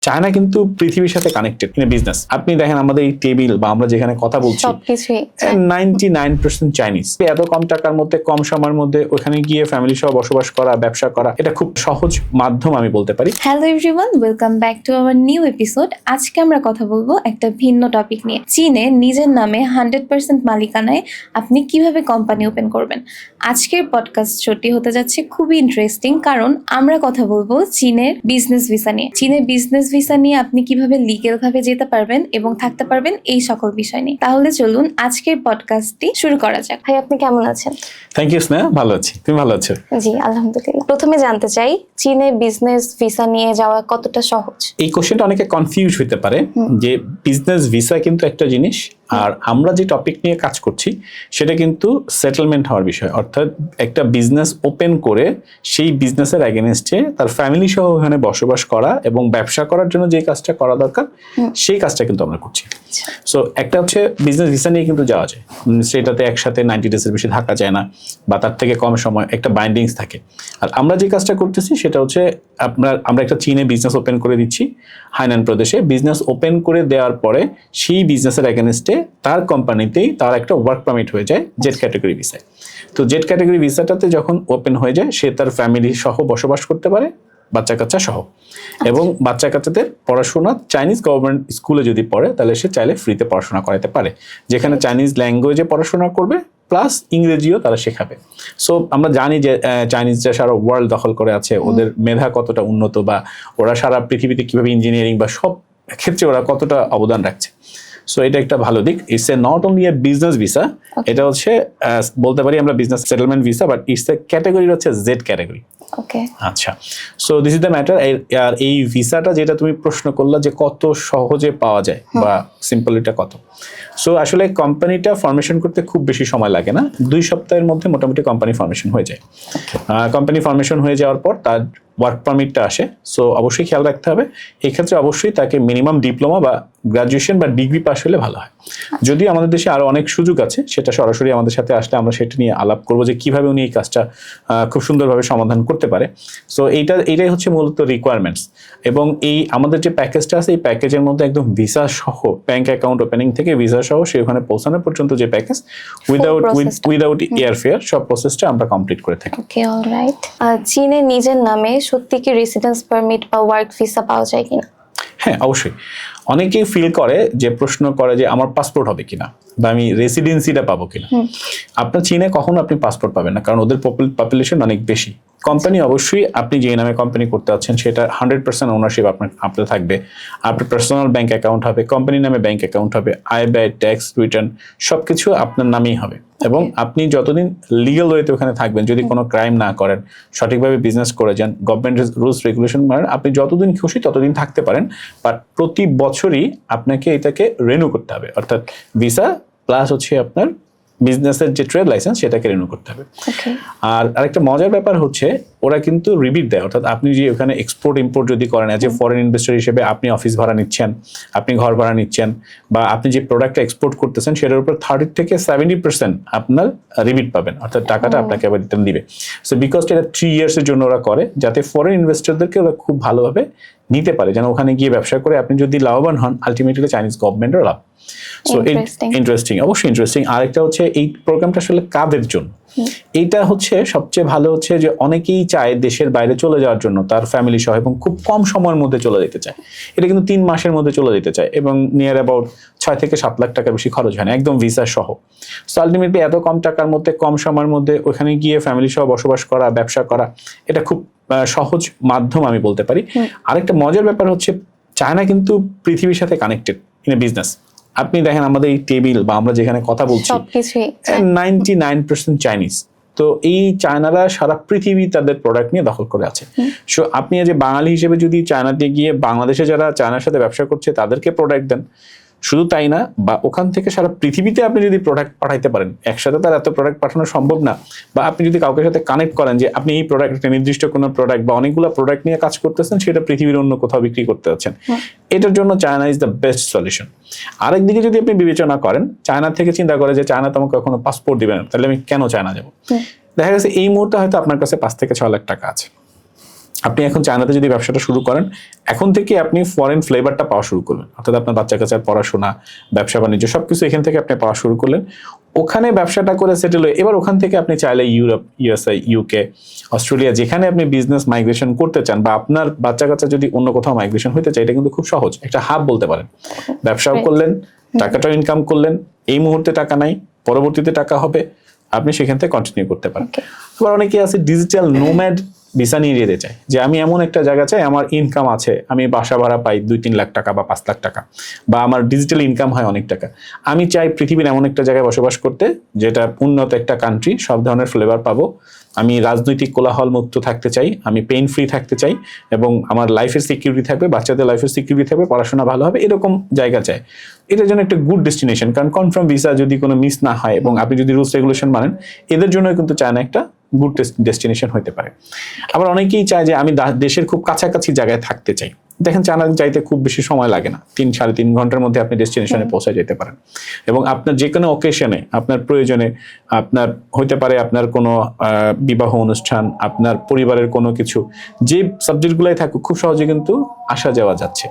China কিন্তু পৃথিবীর সাথে কানেক্টেড ইন বিজনেস। আপনি দেখেন আমাদের এই টেবিল বা আমরা যেখানে কথা বলছি সবকিছুই 99% চাইনিজ। এত কম টাকার মধ্যে কম সময়ের মধ্যে ওখানে গিয়ে ফ্যামিলি সহ বসবাস করা, ব্যবসা করা, এটা খুব সহজ মাধ্যম আমি বলতে পারি। Hello everyone, welcome back to our new episode. আজকে আমরা কথা বলবো একটা ভিন্ন টপিক নিয়ে। চীনে নিজের নামে 100% মালিকানায় আপনি কিভাবে কোম্পানি ওপেন করবেন। আজকের পডকাস্ট শোটি হতে যাচ্ছে খুবই ইন্টারেস্টিং, কারণ আমরা কথা বলবো চীনের বিজনেস ভিসা নিয়ে। চীনের বিজনেস ভিসা নিয়ে আপনি কিভাবে লিগ্যাল ভাবে যেতে পারবেন এবং থাকতে পারবেন, এই সকল বিষয় নিয়ে। তাহলে চলুন আজকের পডকাস্টটি শুরু করা যাক। ভাই, আপনি কেমন আছেন? থ্যাংক ইউ স্নেহা, ভালো আছি। তুমি ভালো আছো? জি আলহামদুলিল্লাহ। প্রথমে জানতে চাই, চীনে বিজনেস ভিসা নিয়ে যাওয়া কতটা সহজ? এই কোশ্চেনটা অনেকে কনফিউজ হতে পারে যে বিজনেস ভিসা কিন্তু একটা জিনিস, আর আমরা যে টপিক নিয়ে কাজ করছি সেটা কিন্তু সেটেলমেন্ট হওয়ার বিষয়। অর্থাৎ একটা বিজনেস ওপেন করে সেই বিজনেসের এগেনস্টে তার ফ্যামিলি সহ ওখানে বসবাস করা এবং ব্যবসা করার জন্য যে কাজটা করা দরকার সেই কাজটা কিন্তু আমরা করছি। সো একটা হচ্ছে বিজনেস ভিসা নিয়ে কিন্তু যাওয়া যায়, সেটাতে একসাথে 90 ডেজের বেশি থাকা যায় না বা তার থেকে কম সময়, একটা বাইন্ডিংস থাকে। আর আমরা যে কাজটা করতেছি সেটা হচ্ছে আমরা একটা চীনে বিজনেস ওপেন করে দিচ্ছি, হাইনান প্রদেশে। বিজনেস ওপেন করে দেওয়ার পরে সেই বিজনেসের এগেনস্টে তার কোম্পানিতেই তার একটা ওয়ার্ক পারমিট হয়ে যায় জেড ক্যাটাগরি ভিসায়। তো জেড ক্যাটাগরি ভিসাটাতে যখন ওপেন হয়ে যায়, সে তার ফ্যামিলি সহ বসবাস করতে পারে, বাচ্চা কাচ্চা সহ। এবং বাচ্চা কাচ্চাদের পড়াশোনা চাইনিজ গভর্নমেন্ট স্কুলে যদি পড়ে তাহলে সে চাইলে ফ্রিতে পড়াশোনা করাতে পারে, যেখানে চাইনিজ ল্যাঙ্গুয়েজে পড়াশোনা করবে প্লাস ইংরেজিও তারা শেখাবে। সো আমরা জানি যে চাইনিজরা সারা ওয়ার্ল্ড দখল করে আছে, ওদের মেধা কতটা উন্নত, বা ওরা সারা পৃথিবীতে কিভাবে ইঞ্জিনিয়ারিং বা সব ক্ষেত্রে ওরা কতটা অবদান রাখছে। সো এটা একটা ভালো দিক। It's a not only a business visa, এটা হচ্ছে বলতে পারি আমরা business settlement visa, but it's a category হচ্ছে জেড ক্যাটাগরি। ওকে, আচ্ছা, so this is the matter. আর এই ভিসাটা যেটা তুমি প্রশ্ন করলা যে কত সহজে পাওয়া যায় বা সিম্পল, এটা কত। সো আসলে কোম্পানিটা ফর্মেশন করতে খুব বেশি সময় লাগে না, 2 সপ্তাহের মধ্যে মোটামুটি কোম্পানি ফর্মেশন হয়ে যায়। কোম্পানি ফর্মেশন হয়ে যাওয়ার পর তার ওয়ার্ক পারমিটটা আসে। সো অবশ্যই খেয়াল রাখতে হবে, এই ক্ষেত্রে অবশ্যই তাকে মিনিমাম ডিপ্লোমা বা গ্রাজুয়েশন বা ডিগ্রি পাস হলে ভালো হয়। যদিও আমাদের দেশে আরো অনেক সুযোগ আছে, সেটা সরাসরি আমাদের সাথে আসলে আমরা সেটা নিয়ে আলাপ করবো যে কিভাবে উনি এই কাজটা খুব সুন্দরভাবে সমাধান করতে পারে। সো এইটাই হচ্ছে মূলত রিকোয়ারমেন্টস। এবং এই আমাদের যে প্যাকেজটা আছে, এই প্যাকেজের মধ্যে একদম ভিসা সহ, ব্যাংক অ্যাকাউন্ট ওপেনিং থেকে ভিসা সহ সে ওখানে পৌঁছানো পর্যন্ত যে প্যাকেজ, উইদাউট এয়ার ফেয়ার, সব প্রসেসটা আমরা কমপ্লিট করে থাকি। ওকে, অলরাইট। চীনে নিজের নামে সত্যি কি রেসিডেন্স পারমিট বা ওয়ার্ক ভিসা পাওয়া যায় কিনা? হ্যাঁ, অবশ্যই। অনেকেই ফিল করে যে প্রশ্ন করে যে আমার পাসপোর্ট হবে কিনা বা আমি রেসিডেন্সিটা পাবো কিনা। আপনার চীনে কখনো আপনি পাসপোর্ট পাবেন না, কারণ ওদের পপুলেশন অনেক বেশি। কোম্পানি অবশ্যই আপনি যে নামে কোম্পানি করতে যাচ্ছেন সেটা 100% ওনারশিপ আপনার থাকবে। আপনার পার্সোনাল ব্যাংক অ্যাকাউন্ট হবে, কোম্পানির নামে ব্যাংক অ্যাকাউন্ট হবে, আয় ব্যয়, ট্যাক্স রিটার্ন সবকিছু আপনার নামেই হবে। এবং আপনি যতদিন লিগ্যাল ওয়েতে ওখানে থাকবেন, যদি কোনো ক্রাইম না করেন, সঠিকভাবে বিজনেস করে যান, গভর্নমেন্টের রুলস রেগুলেশন মানেন, আপনি যতদিন খুশি ততদিন থাকতে পারেন। বাট প্রতি বছরই আপনাকে এটাকে রিনিউ করতে হবে, অর্থাৎ ভিসা প্লাস হচ্ছে আপনার বিজনেসের যে ট্রেড লাইসেন্স সেটাকে রিনিউ করতে হবে। আর আরেকটা মজার ব্যাপার হচ্ছে, ওরা কিন্তু রিবিট দেয়। অর্থাৎ আপনি যে ওখানে এক্সপোর্ট ইম্পোর্ট যদি করেন, অ্যাজ এ ফরেন ইনভেস্টর হিসেবে আপনি অফিস ভাড়া নিচ্ছেন, আপনি ঘর ভাড়া নিচ্ছেন, বা আপনি যে প্রোডাক্টটা এক্সপোর্ট করতেছেন সেটার উপর 30 থেকে 70% আপনার রিবিট পাবেন, অর্থাৎ টাকাটা আপনাকে আবার রিটার্ন দিবে। সো বিকজ এটা 3 ইয়ার্সের জন্য ওরা করে, যাতে ফরেন ইনভেস্টরদেরকে ওরা খুব ভালোভাবে নিতে পারে, যেন ওখানে গিয়ে ব্যবসা করে আপনি যদি লাভবান হন, আলটিমেটলি চাইনিজ গভর্নমেন্টের লাভ। সো ইন্টারেস্টিং, অবশ্যই ইন্টারেস্টিং। আরেকটা হচ্ছে এই প্রোগ্রামটা আসলে কাদের জন্য, এইটা হচ্ছে সবচেয়ে ভালো হচ্ছে যে অনেকেই চায় দেশের বাইরে চলে যাওয়ার জন্য তার ফ্যামিলি সহ, এবং খুব কম সময়ের মধ্যে চলে যেতে চায়। এটা কিন্তু 3 মাসের মধ্যে চলে যেতে চায়, এবং নিয়ার অ্যাবাউট 6 থেকে 7 লাখ টাকা বেশি খরচ হয় না, একদম ভিসা সহ। সো আলটিমেটলি এত কম টাকার মধ্যে কম সময়ের মধ্যে ওখানে গিয়ে ফ্যামিলি সহ বসবাস করা, ব্যবসা করা, এটা খুব সহজ মাধ্যম আমি বলতে পারি। আরেকটা মজার ব্যাপার হচ্ছে, চায়না কিন্তু পৃথিবীর সাথে কানেক্টেড ইন বিজনেস। আপনি দেখেন আমাদের এই টেবিল বা আমরা যেখানে কথা বলছি সবকিছুই 99% চাইনিজ। তো এই চায়নারা সারা পৃথিবী তাদের প্রোডাক্ট নিয়ে দখল করে আছে। সো আপনি যে বাঙালি হিসেবে যদি চায়নাতে গিয়ে বাংলাদেশে যারা চায়নার সাথে ব্যবসা করছে তাদেরকে প্রোডাক্ট দেন, শুধু তাই না, বা ওখান থেকে সারা পৃথিবীতে আপনি যদি প্রোডাক্ট পাঠাইতে পারেন, একসাথে তার এত প্রোডাক্ট পাঠানো সম্ভব না। বা আপনি যদি কাউকে সাথে কানেক্ট করেন যে আপনি এই প্রোডাক্ট, নির্দিষ্ট কোনো প্রোডাক্ট বা অনেকগুলো প্রোডাক্ট নিয়ে কাজ করতেছেন, সেটা পৃথিবীর অন্য কোথাও বিক্রি করতে যাচ্ছেন, এটার জন্য China is the best solution. আরেকদিকে যদি আপনি বিবেচনা করেন, চায়না থেকে চিন্তা করে যে চায়না তো আমাকে কখনো পাসপোর্ট দিবে না, তাহলে আমি কেন চায়না যাবো। দেখা গেছে এই মুহূর্তে হয়তো আপনার কাছে 5 থেকে 6 লাখ টাকা আছে, আপনি এখন চায়নাতে যদি ব্যবসাটা শুরু করেন, এখন থেকে আপনি ফরেন ফ্লেভারটা পাওয়া শুরু করলেন, অর্থাৎ আপনার বাচ্চা কাচ্চার পড়াশোনা, ব্যবসা বাণিজ্য সবকিছু এখান থেকে আপনি পাওয়া শুরু করলেন। ওখানে ব্যবসাটা করে সেটেল হয়ে এবার ওখান থেকে আপনি চাইলে ইউরোপ, ইউএসএ, ইউকে, অস্ট্রেলিয়া যেখানে আপনি বিজনেস মাইগ্রেশন করতে চান, বা আপনার বাচ্চা কাচ্চা যদি অন্য কোথাও মাইগ্রেশন হতে চায়, এটা কিন্তু খুব সহজ, একটা হাব বলতে পারেন। ব্যবসাও করলেন, টাকাটাও ইনকাম করলেন, এই মুহূর্তে টাকা নাই, পরবর্তীতে টাকা হবে, আপনি সেখান থেকে কন্টিনিউ করতে পারেন। আবার অনেকে আছে ডিজিটাল নোম্যাড ভিসা নিয়ে যেতে চায়, যে আমি এমন একটা জায়গা চাই, আমার ইনকাম আছে, আমি বাসা ভাড়া পাই 2-3 লাখ টাকা বা 5 লাখ টাকা, বা আমার ডিজিটাল ইনকাম হয় অনেক টাকা, আমি চাই পৃথিবীর এমন একটা জায়গায় বসবাস করতে যেটা উন্নত একটা কান্ট্রি, সব ধরনের ফ্লেভার পাবো, আমি রাজনৈতিক কোলাহল মুক্ত থাকতে চাই, আমি পেইন ফ্রি থাকতে চাই, এবং আমার লাইফের সিকিউরিটি থাকবে, বাচ্চাদের লাইফের সিকিউরিটি থাকবে, পড়াশোনা ভালো হবে, এরকম জায়গা চাই। এটার জন্য একটা গুড ডেস্টিনেশন, কারণ কনফার্ম ভিসা যদি কোনো মিস না হয় এবং আপনি যদি রুলস রেগুলেশন মানেন, এদের জন্য কিন্তু চায়না একটা গুড ডেস্টিনেশন হতে পারে। আবার অনেকেই চায় যে আমি দেশের খুব কাছাকাছি জায়গায় থাকতে চাই। দেখেন চায়না যাইতে খুব বেশি সময় লাগে না, 3-3.5 ঘন্টার মধ্যে আপনি ডেস্টিনেশনে পৌঁছে যেতে পারেন। এবং আপনার যে কোনো অকেশনে, আপনার প্রয়োজনে, আপনার হইতে পারে আপনার কোনো বিবাহ অনুষ্ঠান, আপনার পরিবারের কোনো কিছু, যে সাবজেক্টগুলাই থাকুক, খুব সহজে কিন্তু আসা যাওয়া যাচ্ছে।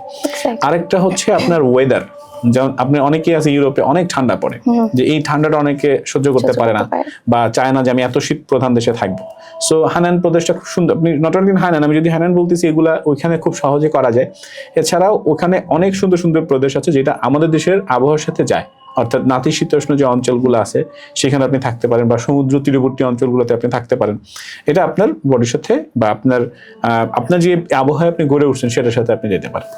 আরেকটা হচ্ছে আপনার ওয়েদার, যেমন আপনি অনেকেই আছে ইউরোপে অনেক ঠান্ডা পড়ে, যে এই ঠান্ডাটা অনেকে সহ্য করতে পারে না, বা চায় না যে আমি এত শীত প্রধান দেশে থাকবো। সো হানান প্রদেশটা খুব সুন্দর, আপনি নট অনলি হানান, আমি যদি হানান বলতেছি, এগুলা ওইখানে খুব সহজে করা যায়। এছাড়াও ওখানে অনেক সুন্দর সুন্দর প্রদেশ আছে যেটা আমাদের দেশের আবহাওয়ার সাথে যায়, অর্থাৎ নাতিশীতোষ্ণ যে অঞ্চলগুলো আছে সেখানে আপনি থাকতে পারেন, বা সমুদ্র তীরবর্তী অঞ্চলগুলোতে আপনি থাকতে পারেন। এটা আপনার বডির সাথে বা আপনার যে আবহাওয়া আপনি গড়ে উঠছেন সেটার সাথে আপনি যেতে পারেন।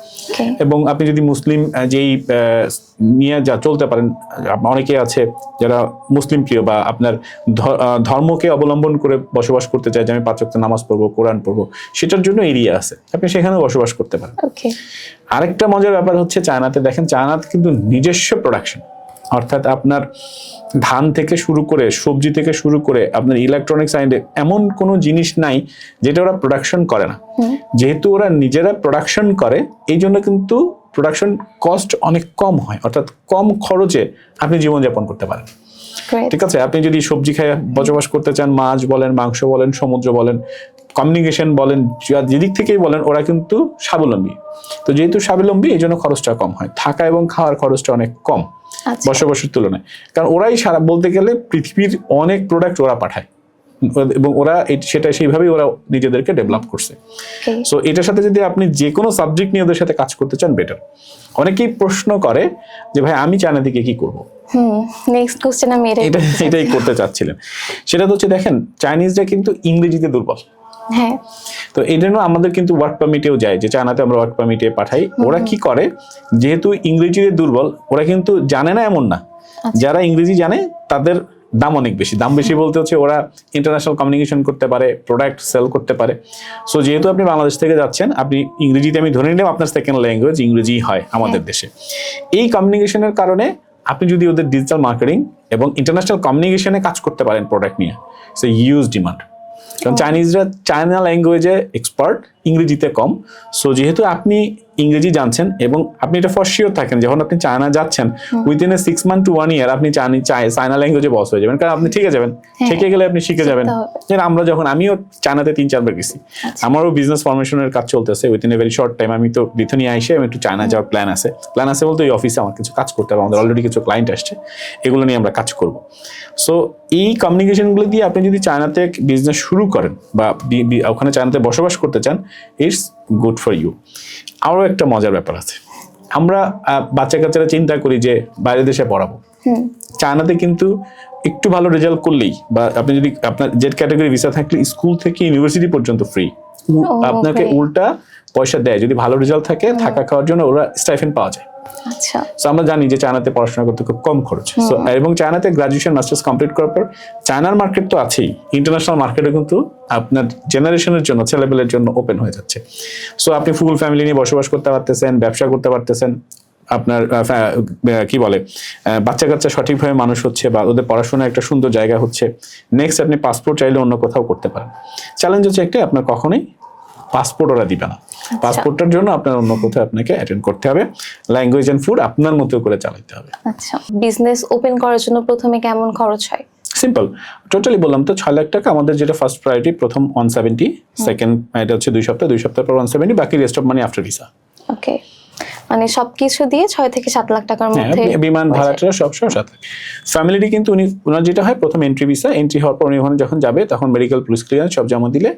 এবং আপনি যদি মুসলিম যেই নিয়ে যা চলতে পারেন, অনেকে আছে যারা মুসলিম প্রিয়, বা আপনার ধর্মকে অবলম্বন করে বসবাস করতে চায়, যে আমি 5 ওয়াক্ত নামাজ পড়বো, কোরআন পড়বো, সেটার জন্য এরিয়া আছে, আপনি সেখানেও বসবাস করতে পারেন। আরেকটা মজার ব্যাপার হচ্ছে চায়নাতে, দেখেন চায়নাতে কিন্তু নিজস্ব প্রোডাকশন, অর্থাৎ আপনার ধান থেকে শুরু করে, সবজি থেকে শুরু করে, আপনার ইলেকট্রনিক্স সাইডে এমন কোনো জিনিস নাই যেটা ওরা প্রোডাকশন করে না। যেহেতু ওরা নিজেরা প্রোডাকশন করে, এই জন্য কিন্তু প্রোডাকশন কস্ট অনেক কম হয়, অর্থাৎ কম খরচে আপনি জীবনযাপন করতে পারেন। ঠিক আছে, আপনি যদি সবজি খেয়ে বসবাস করতে চান, মাছ বলেন, মাংস বলেন, সমুদ্র বলেন, কমিউনিকেশন বলেন, যেদিক থেকেই বলেন, ওরা কিন্তু স্বাবলম্বী। তো যেহেতু স্বাবলম্বী, এই জন্য খরচটা কম হয়, থাকা এবং খাওয়ার খরচটা অনেক কম বসবাসের তুলনায়, কারণ ওরাই সারা বলতে গেলে পৃথিবীর অনেক প্রোডাক্ট ওরা পাঠায়, এবং ওরা সেটা সেইভাবেই ওরা নিজেদেরকে ডেভেলপ করছে। সো এটার সাথে যদি আপনি যে কোনো সাবজেক্ট নিয়ে ওদের সাথে কাজ করতে চান, বেটার। অনেকেই প্রশ্ন করে যে ভাই আমি চায়না থেকে কি করব, নেক্সট কোশ্চেন আমি এটাই করতে চাচ্ছিলেন। সেটা তো হচ্ছে, দেখেন চাইনিজরা কিন্তু ইংরেজিতে দুর্বল। হ্যাঁ, তো এই জন্য আমাদের কিন্তু ওয়ার্ক পারমিটেও যায়, যে চায়নাতে আমরা ওয়ার্ক পারমিটে পাঠাই। ওরা কি করে, যেহেতু ইংরেজিতে দুর্বল, ওরা কিন্তু জানে না এমন না, যারা ইংরেজি জানে তাদের দাম অনেক বেশি। দাম বেশি বলতে হচ্ছে ওরা ইন্টারন্যাশনাল কমিউনিকেশন করতে পারে, প্রোডাক্ট সেল করতে পারে। সো যেহেতু আপনি বাংলাদেশ থেকে যাচ্ছেন, আপনি ইংরেজিতে, আমি ধরে নিলাম আপনার সেকেন্ড ল্যাঙ্গুয়েজ ইংরেজি হয় আমাদের দেশে, এই কমিউনিকেশনের কারণে আপনি যদি ওদের ডিজিটাল মার্কেটিং এবং ইন্টারন্যাশনাল কমিউনিকেশনে কাজ করতে পারেন প্রোডাক্ট নিয়ে, সো হিউজ ডিমান্ড। কারণ চাইনিজরা চায়না ল্যাঙ্গুয়েজে এক্সপার্ট, ইংরেজিতে কম। সো যেহেতু আপনি ইংরেজি জানছেন এবং আপনি এটা ফর শিওর থাকেন, যখন আপনি চায়না যাচ্ছেন, উইদিন 6 মান্থ টু 1 ইয়ার আপনি চায়না ল্যাঙ্গুয়েজে বস হয়ে যাবেন, কারণ আপনি শিখে যাবেন, শিখে গেলে আপনি শিখে যাবেন। যেন আমিও চায়নাতে 3-4 বার গেছি, আমারও বিজনেস ফরমেশনের কাজ চলতেছে, within a very short time আমি তো লিথুয়ানিয়া আইসে আমি একটু চায়না যাওয়ার প্ল্যান আছে বলতে, এই অফিসে আমার কিছু কাজ করতে হবে, আমাদের অলরেডি কিছু ক্লায়েন্ট আসছে, এগুলো নিয়ে আমরা কাজ করব। সো এই কমিউনিকেশনগুলো দিয়ে আপনি যদি চায়নাতে বিজনেস শুরু করেন, বা ওখানে চায়নাতে বসবাস করতে চান, ইটস গুড ফর ইউ। আরও একটা মজার ব্যাপার আছে, আমরা বাচ্চা কাচ্চারা চিন্তা করি যে বাইরের দেশে পড়াবো, চায়নাতে কিন্তু একটু ভালো রেজাল্ট করলেই, বা আপনি যদি আপনার জেড ক্যাটাগরি ভিসা থাকলে স্কুল থেকে ইউনিভার্সিটি পর্যন্ত ফ্রি, আপনাকে উল্টা পয়সা দেয় যদি ভালো রেজাল্ট থাকে, থাকা খাওয়ার জন্য ওরা স্টাইফেন্ড পাওয়া যায়। আচ্ছা, সো আমরা জানি যে চায়নাতে পড়াশোনা করতে খুব কম খরচ। সো এবং চায়নাতে গ্রাজুয়েশন মাস্টার্স কমপ্লিট করার পর চায়নার মার্কেট তো আছেই, ইন্টারন্যাশনাল মার্কেটে কিন্তু আপনার জেনারেশনের জন্য, ছেলেপেলের জন্য ওপেন হয়ে যাচ্ছে। সো আপনি ফুল ফ্যামিলি নিয়ে বসবাস করতে পারতেছেন, ব্যবসা করতে পারতেছেন, আপনার কি বলে বাচ্চা কাচ্চা সঠিকভাবে মানুষ হচ্ছে, বা ওদের পড়াশোনার একটা সুন্দর জায়গা হচ্ছে। নেক্সট আপনি পাসপোর্ট চাইলে অন্য কোথাও করতে পারেন। চ্যালেঞ্জ হচ্ছে একটাই, আপনার কখনোই পাসপোর্ট ওরা দিবে না। পাসপোর্টটার জন্য আপনার অন্য কোথাও আপনাকে অ্যাটেন্ড করতে হবে, ল্যাঙ্গুয়েজ এন্ড ফুড আপনার মতো করে চালাতে হবে। আচ্ছা, বিজনেস ওপেন করার জন্য প্রথমে কেমন খরচ হয়? সিম্পল, টোটালি বললাম তো 6 লাখ টাকা আমাদের যেটা ফার্স্ট প্রায়োরিটি, প্রথম 170, সেকেন্ড এটা হচ্ছে 2 সপ্তাহ পর 170, বাকি rest of money after visa. Okay, মানে সবকিছু দিয়ে 6 থেকে 7 লাখ টাকার মধ্যে বিমান ভাড়াটা সব 7 লাখ। ফ্যামিলিটি কিন্তু ওনার যেটা হয় প্রথম এন্ট্রি ভিসা, এন্ট্রি হওয়ার পর উনি ওখানে যখন যাবে তখন মেডিকেল, পুলিশ ক্লিয়ারেন্স সব জমা দিলে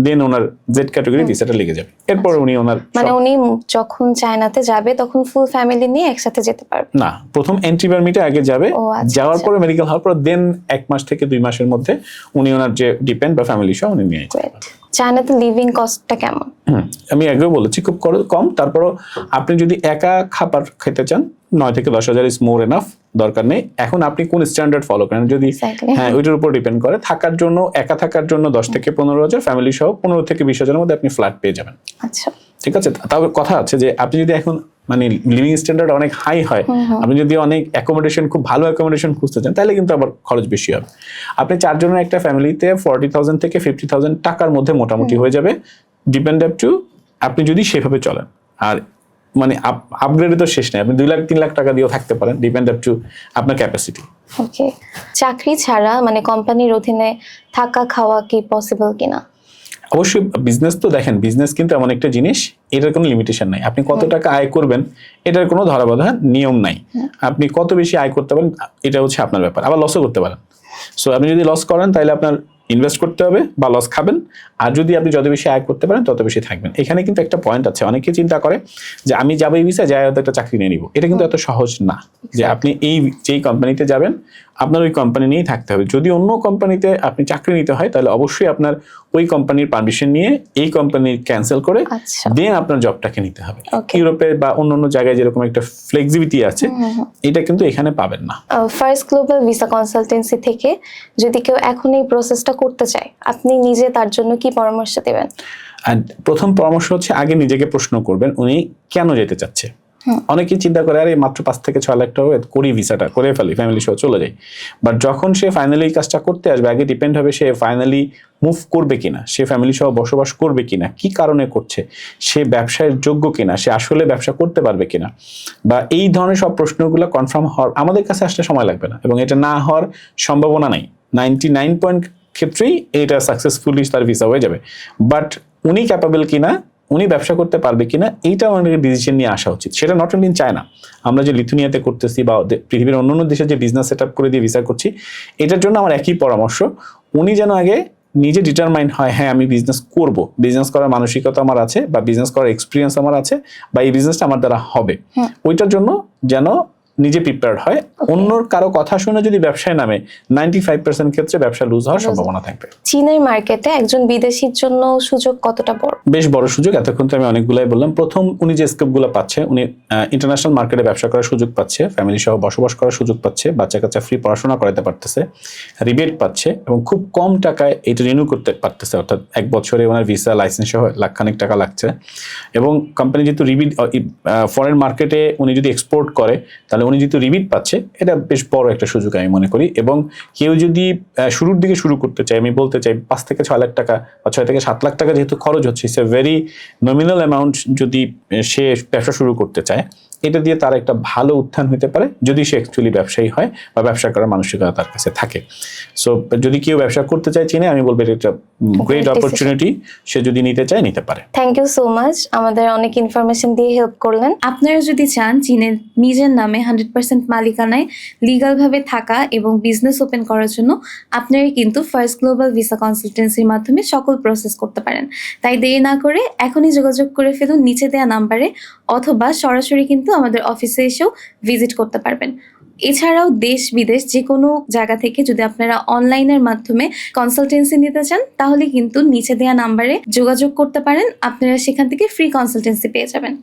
দেন ওনার জেড ক্যাটাগরি ভিসাটা লেগে যাবে। এরপর উনি ওনার মানে উনি যখন চায়নাতে যাবে তখন ফুল ফ্যামিলি নিয়ে একসাথে যেতে পারবে না, প্রথম এন্ট্রি পারমিটে আগে যাবে, যাওয়ার পরে মেডিকেল হওয়ার পর দেন 1 মাস থেকে 2 মাসের মধ্যে উনি ওনার যে ডিপেন্ড বা ফ্যামিলি সহ উনি নিয়ে যেতে পারবেন। চায়নাতে লিভিং কস্টটা কেমন? আমি আগেও বলেছি খুব কম। তারপরও আপনি যদি একা খাবার খেতে চান 9 থেকে 10 হাজার ইজ মোর এনাফ, দরকার নেই। এখন আপনি কোন স্ট্যান্ডার্ড ফলো করেন যদি হ্যাঁ ওইটার উপর ডিপেন্ড করে। থাকার জন্য, একা থাকার জন্য 10 থেকে 15 হাজার, ফ্যামিলি সহ 15 থেকে 20 হাজারের মধ্যে আপনি ফ্ল্যাট পেয়ে যাবেন। আচ্ছা, ঠিক আছে। তবে কথা আছে যে আপনি যদি এখন মানে লিভিং স্ট্যান্ডার্ড অনেক হাই হয়, আপনি যদি অনেক অ্যাকোমোডেশন, খুব ভালো অ্যাকোমোডেশন খুঁজতে চান, তাহলে কিন্তু আবার খরচ বেশি হবে। আপনি 4 জনের একটা ফ্যামিলিতে 40,000 থেকে 50,000 টাকার মধ্যে মোটামুটি হয়ে যাবে, ডিপেন্ড আপ টু আপনি যদি সেভাবে চলেন। আর মানে আপগ্রেডে তো শেষ নেই, আপনি 2 লাখ 3 লাখ টাকা দিয়েও থাকতে পারেন, ডিপেন্ড আপ টু আপনার ক্যাপাসিটি। ওকে, চাকরি ছাড়া মানে কোম্পানির অধীনে থাকা খাওয়া কি পসিবল কিনা? অবশ্যই। বিজনেস তো দেখেন, বিজনেস কিন্তু এমন একটা জিনিস, এটার কোনো লিমিটেশন নাই। আপনি কত টাকা আয় করবেন এটার কোনো ধরাবাঁধা নিয়ম নাই। আপনি কত বেশি আয় করতে পারেন এটা হচ্ছে আপনার ব্যাপার, আবার লসও করতে পারেন। সো আপনি যদি লস করেন তাহলে আপনার ইনভেস্ট করতে হবে বা লস খাবেন, আর যদি আপনি যত বেশি আয় করতে পারেন তত বেশি থাকবেন। এখানে কিন্তু একটা পয়েন্ট আছে, অনেকে চিন্তা করে যে আমি যাবো এই ভিসা যাই একটা চাকরি নিয়ে নিব, এটা কিন্তু এত সহজ না। যে আপনি যেই কোম্পানিতে যাবেন আপনার ওই কোম্পানি নিয়েই থাকতে হবে। যদি অন্য কোম্পানিতে আপনি চাকরি নিতে হয় তাহলে অবশ্যই আপনার ওই কোম্পানির পারমিশন নিয়ে এই কোম্পানি ক্যান্সেল করে দেন আপনার জবটাকে নিতে হবে। ইউরোপে বা অন্য জায়গায় যেরকম একটা ফ্লেক্সিবিলিটি আছে, এটা কিন্তু এখানে পাবেন না। ফার্স্ট গ্লোবাল ভিসা কনসালটেন্সি থেকে যদি কেউ এখন এই প্রসেসটা করতে চায়, আপনি নিজে তার জন্য কি পরামর্শ দেবেন? প্রথম পরামর্শ হচ্ছে আগে নিজেকে প্রশ্ন করবেন উনি কেন যেতে চাচ্ছে। অনেকেই চিন্তা করে আরে মাত্র 5 থেকে 6 লাখ টাকা করি, ভিসাটা করে ফেলি, ফ্যামিলি সহ চলে যাই। বাট যখন সে ফাইনালি এই কাজটা করতে আসবে, আগে ডিপেন্ড হবে সে ফাইনালি মুভ করবে কিনা, সে ফ্যামিলি সহ বসবাস করবে কিনা, কি কারণে করছে, সে ব্যবসায়ের যোগ্য কিনা, সে আসলে ব্যবসা করতে পারবে কিনা, বা এই ধরনের সব প্রশ্নগুলো কনফার্ম হওয়ার আমাদের কাছে আসতে সময় লাগবে না, এবং এটা না হওয়ার সম্ভাবনা নাই। 99% ক্ষেত্রেই এটা সাকসেসফুলি তার ভিসা হয়ে যাবে। বাট উনি ক্যাপাবল কিনা, উনি ব্যবসা করতে পারবে কিনা, এইটা আমাদের ডিসিশন নিয়ে আসা উচিত। সেটা নট অনলি ইন চায়না, আমরা যে লিথুনিয়াতে করতেছি বা পৃথিবীর অন্যান্য দেশে যে বিজনেস সেট আপ করে দিয়ে ভিসা করছি, এটার জন্য আমার একই পরামর্শ, উনি যেন আগে নিজে ডিটারমাইন্ড হয় হ্যাঁ আমি বিজনেস করব, বিজনেস করার মানসিকতা আমার আছে বা বিজনেস করার এক্সপিরিয়েন্স আমার আছে বা এই বিজনেসটা আমার দ্বারা হবে, ওইটার জন্য যেন নিজে প্রিপেয়ার্ড হয়। অন্যর কারো কথা শুনে যদি ব্যবসায় নামে 95% ক্ষেত্রে ব্যবসা লুজ হওয়ার সম্ভাবনা থাকবে। চীনের মার্কেটে একজন বিদেশির জন্য সুযোগ কতটা বড়? বেশ বড় সুযোগ। এতক্ষণ তো আমি অনেকগুলাই বললাম। প্রথম উনি যে স্কোপগুলো পাচ্ছে, উনি ইন্টারন্যাশনাল মার্কেটে ব্যবসা করার সুযোগ পাচ্ছে, ফ্যামিলি সহ বসবাস করার সুযোগ পাচ্ছে, বাচ্চা কাচ্চা ফ্রি পড়াশোনা করাতে পারতেছে, রিবেট পাচ্ছে এবং খুব কম টাকায় এটা রিনিউ করতে পারতেছে। অর্থাৎ 1 বছরে ওনার ভিসা লাইসেন্স সহ লাখখানিক টাকা লাগছে। এবং কোম্পানি যেহেতু রিবিট ফরেন মার্কেটে উনি যদি এক্সপোর্ট করে তাহলে উনি যেহেতু রিবিট পাচ্ছে, এটা বেশ বড় একটা সুযোগ আমি মনে করি। এবং কেউ যদি শুরুর দিকে শুরু করতে চায়, আমি বলতে চাই 5 থেকে 6 লাখ টাকা বা 6 থেকে 7 লাখ টাকা যেহেতু খরচ হচ্ছে, it's a very nominal amount. যদি সে ব্যবসা শুরু করতে চায়, এটা দিয়ে তার একটা ভালো উত্থান হতে পারে যদি সে অ্যাকচুয়ালি ব্যবসায়ী হয় বা ব্যবসা করার মানসিকতা তার কাছে থাকে। সো যদি কেউ ব্যবসা করতে চায় চীনে, আমি বলবো এটা একটা গ্রেট অপরচুনিটি, সে যদি নিতে চায় নিতে পারে। থ্যাংক ইউ সো মাচ, আমাদের অনেক ইনফরমেশন দিয়ে হেল্প করলেন। আপনারা যদি চান চীনের নিজের নামে 100% মালিকানায় লিগাল ভাবে থাকা এবং বিজনেস ওপেন করার জন্য, আপনারা কিন্তু ফার্স্ট গ্লোবাল ভিসা কনসালটেন্সির মাধ্যমে সকল প্রসেস করতে পারেন। তাই দেরি না করে এখনই যোগাযোগ করে ফেলুন নিচে দেওয়া নাম্বারে, অথবা সরাসরি কিন্তু আমাদের অফিসে এসেও ভিজিট করতে পারবেন। এছাড়াও দেশ বিদেশ যে কোনো জায়গা থেকে যদি আপনারা অনলাইনের মাধ্যমে কনসালটেন্সি নিতে চান, তাহলে কিন্তু নিচে দেওয়া নাম্বারে যোগাযোগ করতে পারেন। আপনারা সেখান থেকে ফ্রি কনসালটেন্সি পেয়ে যাবেন।